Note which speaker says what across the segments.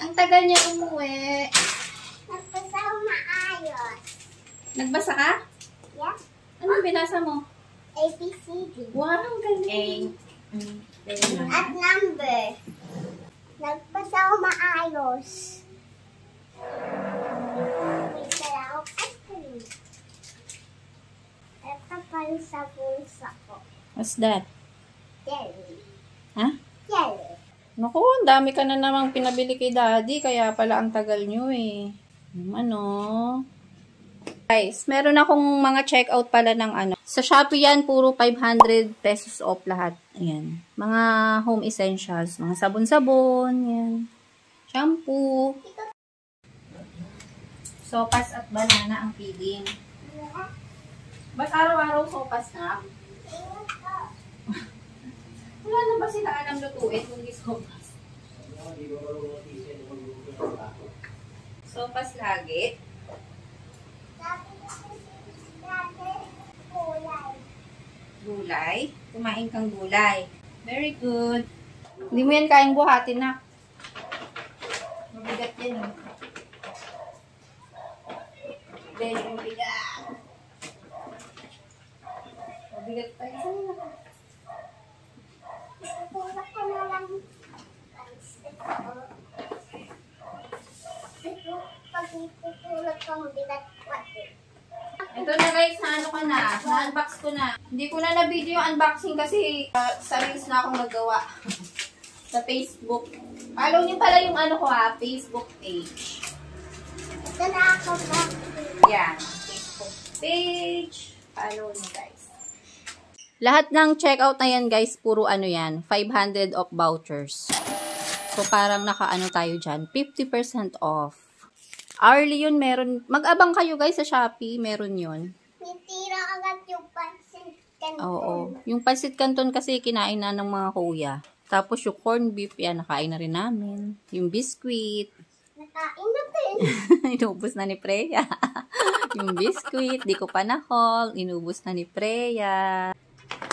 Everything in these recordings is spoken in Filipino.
Speaker 1: Ang tagal niya umuwi.
Speaker 2: Nagbasa ako maayos.
Speaker 1: Nagbasa ka?
Speaker 2: Yeah.
Speaker 1: Anong binasa mo?
Speaker 2: ABCD.
Speaker 1: Wow, ang galing.
Speaker 2: At number. Nagbasa ako maayos. May dala akong ice cream. Ito pa yung sa bulsa ko.
Speaker 1: What's that?
Speaker 2: Jelly.
Speaker 1: Ha?
Speaker 2: Jelly.
Speaker 1: Naku, ang dami ka na namang pinabili kay Daddy, kaya pala ang tagal nyo eh. Ano? Guys, meron akong mga checkout pala ng ano. Sa Shopee yan, puro 500 pesos off lahat. Ayan. Mga home essentials, mga sabon-sabon, yan. Shampoo. Sopas at banana ang feeding. Ba't araw-araw sopas na? Wala na ba sila alam lutuin kung di sopas? Sopas lagi. Gulay. Kumain kang gulay. Very good. Hindi mo yan kayang buhatin na. Mabigat yan. Very mabigat. Mabigat pa yan. Saan na?
Speaker 2: Tulak ko na lang. Pag itutulak ko, mabigat pati.
Speaker 1: Ito na guys, ano ko na, na-unbox ko na. Hindi ko na na-video yung unboxing kasi sa reels na akong nagawa. Sa Facebook. Follow niyo pala yung ano ko Facebook page.
Speaker 2: Ito na ako ba?
Speaker 1: Yan, Facebook page. Follow niyo guys. Lahat ng checkout na yan guys, puro ano yan, 500 off vouchers. So parang naka-ano tayo dyan, 50% off. Hourly yun, meron. Mag-abang kayo guys sa Shopee, meron yun.
Speaker 2: Nitira agad yung pansit canton.
Speaker 1: Oo. Yung pansit canton kasi kinain na ng mga kuya. Tapos yung corned beef, yan, nakain na rin namin. Yung biscuit.
Speaker 2: Nakain na din.
Speaker 1: Inubos na ni Freya. Yung biscuit, di ko pa na-haul. Inubos na ni Freya.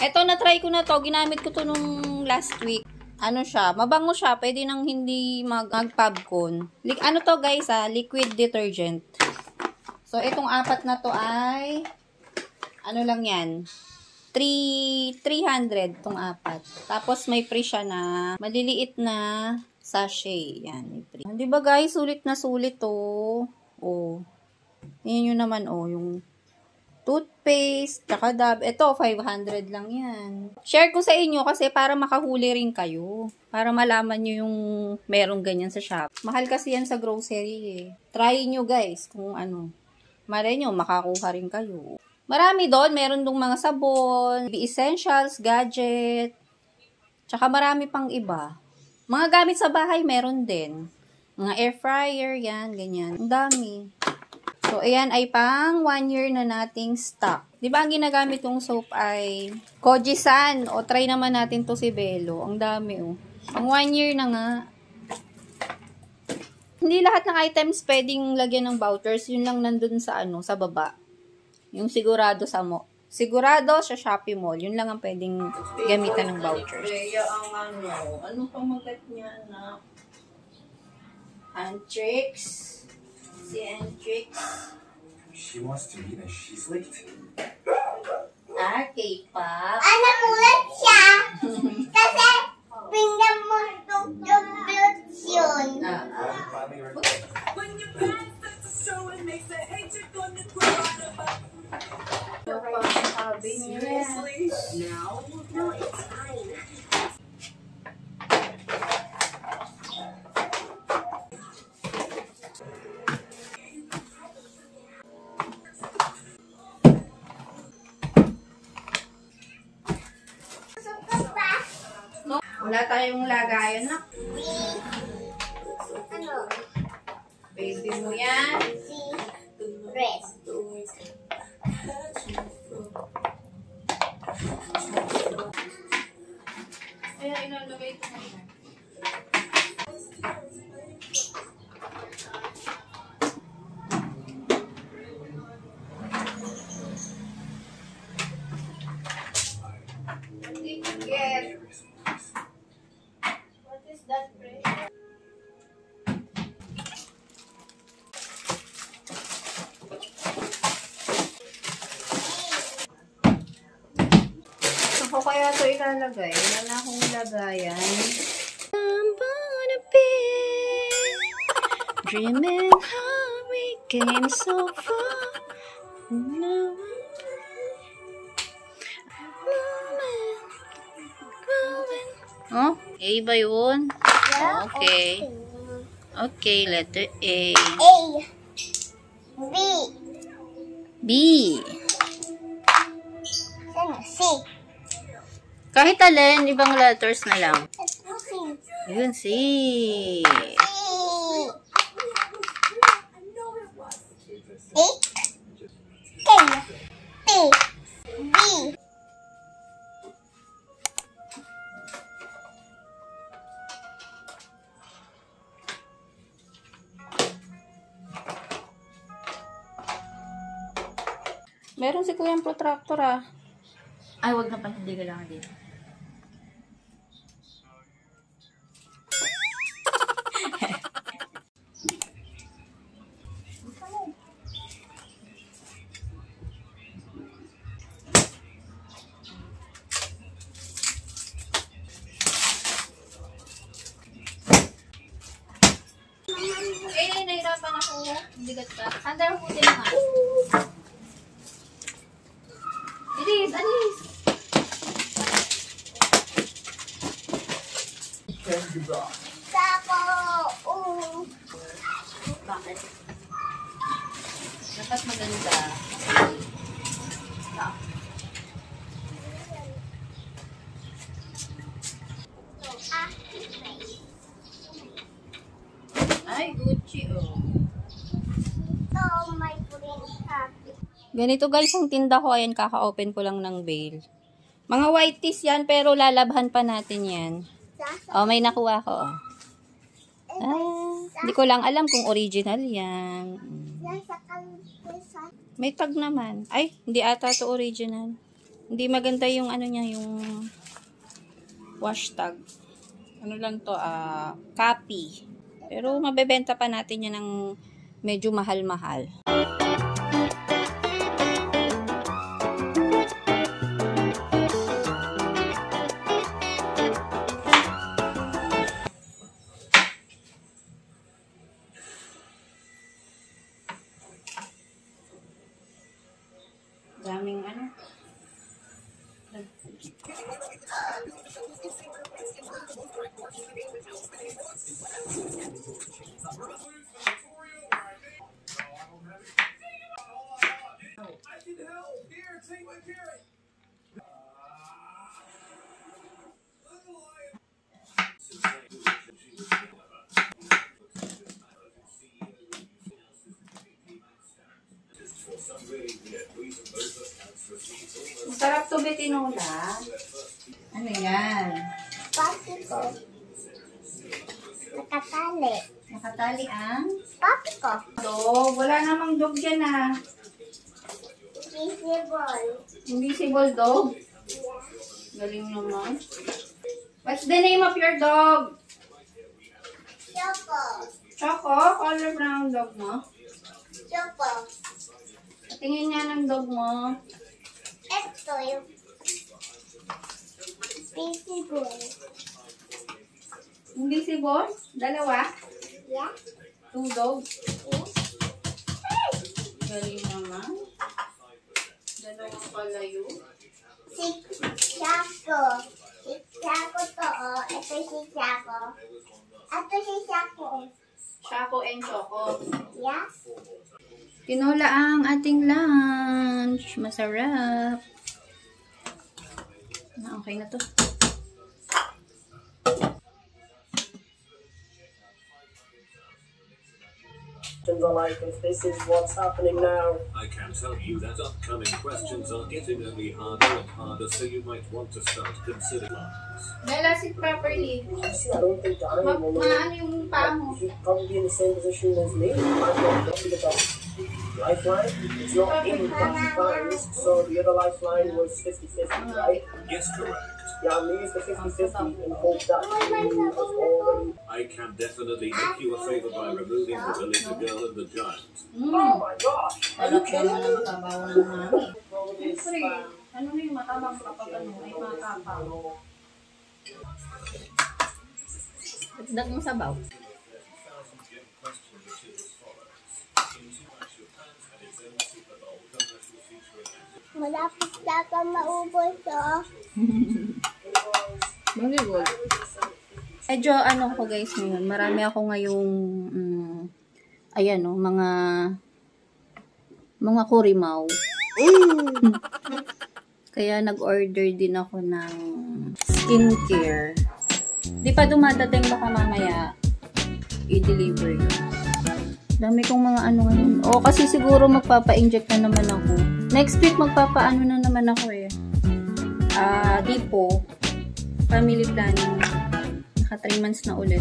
Speaker 1: Eto, na-try ko na to. Ginamit ko to nung last week. Ano siya, mabango siya. Pwede nang hindi mag-pubcon. Ano to guys liquid detergent. So, itong apat na to ay, ano lang yan, 300 itong apat. Tapos may free siya na maliliit na sachet. Yan, may free. Diba guys, sulit na sulit to. Oh. Yan yun naman, oh, yung toothpaste, tsaka dab. Ito, 500 lang yan. Share ko sa inyo kasi para makahuli rin kayo. Para malaman nyo yung merong ganyan sa shop. Mahal kasi yan sa grocery eh. Try nyo guys kung ano. Malay nyo, makakuha rin kayo. Marami doon. Meron dong mga sabon, essentials, gadget. Tsaka marami pang iba. Mga gamit sa bahay, meron din. Mga air fryer, yan, ganyan. Ang dami. So, ayan ay pang 1 year na nating stock. Di ba ang ginagamit yung soap ay Kojisan. O, try naman natin to si Belo. Ang dami, oh. Ang 1 year na nga. Hindi lahat ng items pwedeng lagyan ng vouchers. Yun lang nandun sa ano, sa baba. Yung sigurado sa mo. Sigurado sa Shopee Mall. Yun lang ang pwedeng gamitan ng vouchers.
Speaker 3: Kaya ang ano pang magat niya na Antrix. Si Antrix.
Speaker 4: She wants to eat and she's late.
Speaker 1: K-pop.
Speaker 2: Namulat siya. Kasi pinggan mo yung flutes yun.
Speaker 3: Seriously? Now? No, it's fine.
Speaker 1: Wala tayong lagayan na.
Speaker 2: Ano?
Speaker 1: Baby mo yan.
Speaker 2: Si breast.
Speaker 1: Ayan, inalagay ito mo. What is that, Freya? ilalagay? Wala na akong lagayan. I'm gonna be dreaming how we came so far. No. Oh, A ba yun? Okay. Okay, letter A.
Speaker 2: A. B.
Speaker 1: B.
Speaker 2: Saan? C.
Speaker 1: Kahit alin, ibang letters na lang.
Speaker 2: Ito C.
Speaker 1: Ayun, C.
Speaker 2: C. A. K. T. B.
Speaker 1: Meron si Kuyang protractor ah. Ay, wag na pala. Hindi kailangan dito. Nahirapan ako. Bigat ka. Sandal po din nga. Alis, alis.
Speaker 2: Sako.
Speaker 1: Bakit? Dapat maganda. Ay, Gucci oh.
Speaker 2: Oh, my prince happy.
Speaker 1: Ganito guys ang tinda ko. Ayan, kaka-open ko lang ng bail. Mga white tees yan, pero lalabhan pa natin yan. Oh, may nakuha ko. Oh. Hindi ko lang alam kung original yan. May tag naman. Ay, hindi ata to original. Hindi maganda yung ano niya, yung wash tag. Ano lang to, copy. Pero mabebenta pa natin yan ng medyo mahal-mahal. Daming ano. Masarap to betinola. Ano yan?
Speaker 2: Papi ko. Nakatali.
Speaker 1: Nakatali ang
Speaker 2: Papi ko.
Speaker 1: dog. Wala namang dog dyan ah.
Speaker 2: Visible.
Speaker 1: Invisible dog. Galing naman. What's the name of your dog?
Speaker 2: Choco.
Speaker 1: Choco? Color brown dog mo?
Speaker 2: Choco.
Speaker 1: Tingin nga ng dog mo.
Speaker 2: Ito yung visible.
Speaker 1: Invisible? Dalawa?
Speaker 2: Yeah?
Speaker 1: 2 dogs?
Speaker 2: Yes?
Speaker 1: Galing naman. Dalawang palayo.
Speaker 2: Si Chaco. Si Chaco to, oh. Ito si Chaco. Ito si Chaco.
Speaker 1: Choco and Choco.
Speaker 2: Yeah?
Speaker 1: Tinola ang ating lunch. Masarap. Okay na to.
Speaker 5: Are like, if this is what's happening now.
Speaker 6: I can tell you that upcoming questions are getting only harder and harder, so you might want to start considering lines.
Speaker 1: Bella, sit properly.
Speaker 5: See, I don't think Donnie will know.
Speaker 1: Maano yung paa mo?
Speaker 5: He'd probably be in the same position as me. I'm not looking at the lifeline. It's not in 20 times, so the other lifeline was 50-50, right?
Speaker 6: Yes, correct.
Speaker 5: Yeah, I'm gonna use the 50-50 and hope that you have already.
Speaker 6: I can definitely make you a favor by removing the little girl and the giant.
Speaker 5: Oh my gosh! Are you kidding me?
Speaker 1: Sabaw ng mami.
Speaker 5: What's wrong with this?
Speaker 1: Ano na yung matabang kapag ano, ay matapang. Dagdag mo sabaw.
Speaker 2: Malapit na ka maubos, oh.
Speaker 1: Magigol. Medyo ano ko guys ngayon, marami ako ngayong ayan o, mga kurimaw. Kaya nag-order din ako ng skincare. Di pa dumadating, baka mamaya i-deliver ko. Dami kong mga ano ngayon. O kasi siguro magpapa-inject na naman ako. Next week magpapa-ano na naman ako eh. Dipo. Family planning. Naka 3 months na ulit.